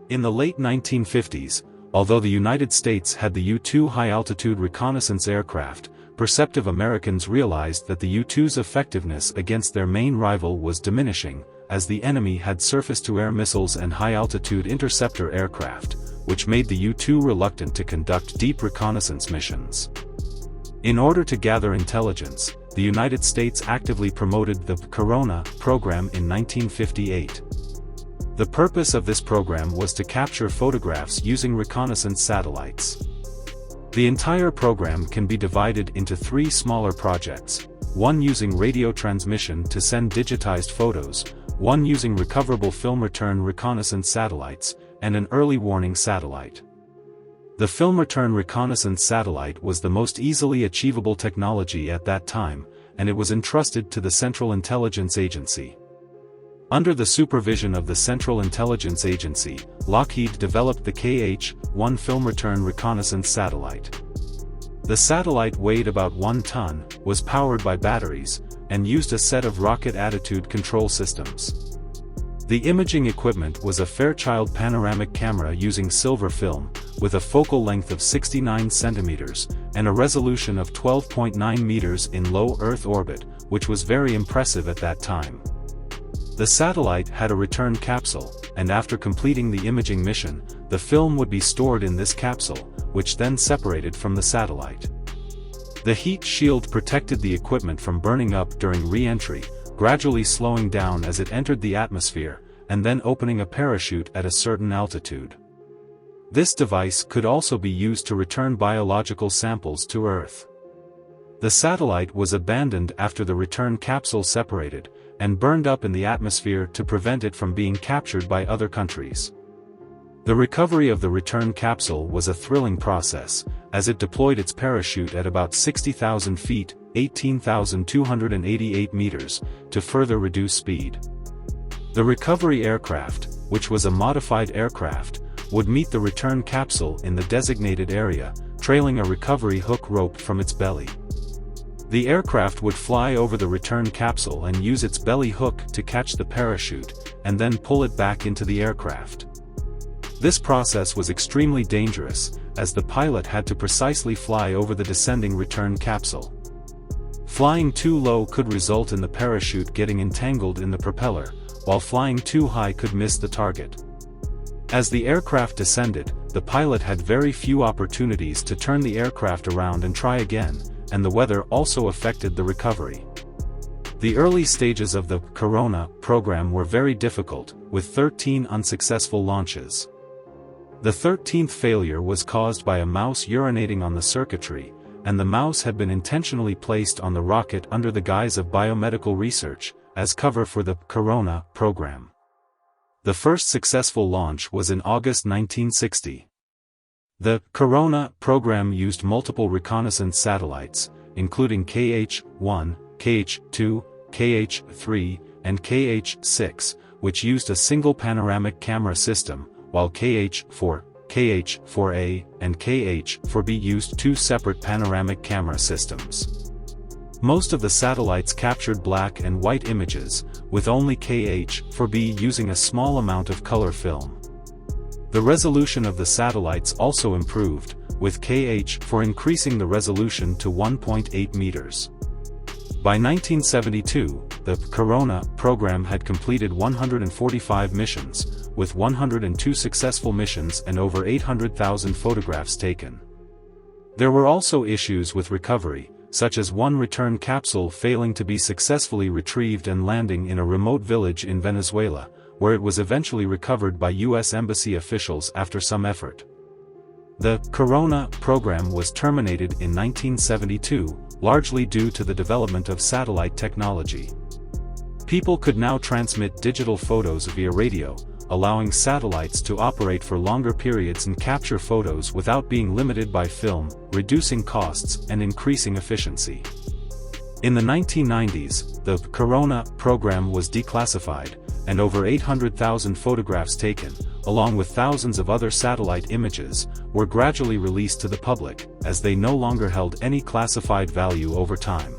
In the late 1950s, although the United States had the U-2 high-altitude reconnaissance aircraft, perceptive Americans realized that the U-2's effectiveness against their main rival was diminishing, as the enemy had surface-to-air missiles and high-altitude interceptor aircraft, which made the U-2 reluctant to conduct deep reconnaissance missions. In order to gather intelligence, the United States actively promoted the Corona program in 1958. The purpose of this program was to capture photographs using reconnaissance satellites. The entire program can be divided into 3 smaller projects, one using radio transmission to send digitized photos, one using recoverable film return reconnaissance satellites, and an early warning satellite. The film return reconnaissance satellite was the most easily achievable technology at that time, and it was entrusted to the Central Intelligence Agency. Under the supervision of the Central Intelligence Agency, Lockheed developed the KH-1 film return reconnaissance satellite. The satellite weighed about 1 ton, was powered by batteries, and used a set of rocket attitude control systems. The imaging equipment was a Fairchild panoramic camera using silver film, with a focal length of 69 centimeters, and a resolution of 12.9 meters in low Earth orbit, which was very impressive at that time. The satellite had a return capsule, and after completing the imaging mission, the film would be stored in this capsule, which then separated from the satellite. The heat shield protected the equipment from burning up during re-entry, gradually slowing down as it entered the atmosphere, and then opening a parachute at a certain altitude. This device could also be used to return biological samples to Earth. The satellite was abandoned after the return capsule separated, and burned up in the atmosphere to prevent it from being captured by other countries. The recovery of the return capsule was a thrilling process, as it deployed its parachute at about 60,000 feet, 18,288 meters, to further reduce speed. The recovery aircraft, which was a modified aircraft, would meet the return capsule in the designated area, trailing a recovery hook rope from its belly. The aircraft would fly over the return capsule and use its belly hook to catch the parachute, and then pull it back into the aircraft. This process was extremely dangerous, as the pilot had to precisely fly over the descending return capsule. Flying too low could result in the parachute getting entangled in the propeller, while flying too high could miss the target. As the aircraft descended, the pilot had very few opportunities to turn the aircraft around and try again, and the weather also affected the recovery. The early stages of the Corona program were very difficult, with 13 unsuccessful launches. The 13th failure was caused by a mouse urinating on the circuitry, and the mouse had been intentionally placed on the rocket under the guise of biomedical research, as cover for the Corona program. The first successful launch was in August 1960. The Corona program used multiple reconnaissance satellites, including KH-1, KH-2, KH-3, and KH-6, which used a single panoramic camera system, while KH-4, KH-4A, and KH-4B used 2 separate panoramic camera systems. Most of the satellites captured black and white images, with only KH-4B using a small amount of color film. The resolution of the satellites also improved, with KH-4 increasing the resolution to 1.8 meters. By 1972, the Corona program had completed 145 missions, with 102 successful missions and over 800,000 photographs taken. There were also issues with recovery, such as one return capsule failing to be successfully retrieved and landing in a remote village in Venezuela, where it was eventually recovered by U.S. Embassy officials after some effort. The Corona program was terminated in 1972, largely due to the development of satellite technology. People could now transmit digital photos via radio, allowing satellites to operate for longer periods and capture photos without being limited by film, reducing costs and increasing efficiency. In the 1990s, the Corona program was declassified, and over 800,000 photographs taken, along with thousands of other satellite images, were gradually released to the public, as they no longer held any classified value over time.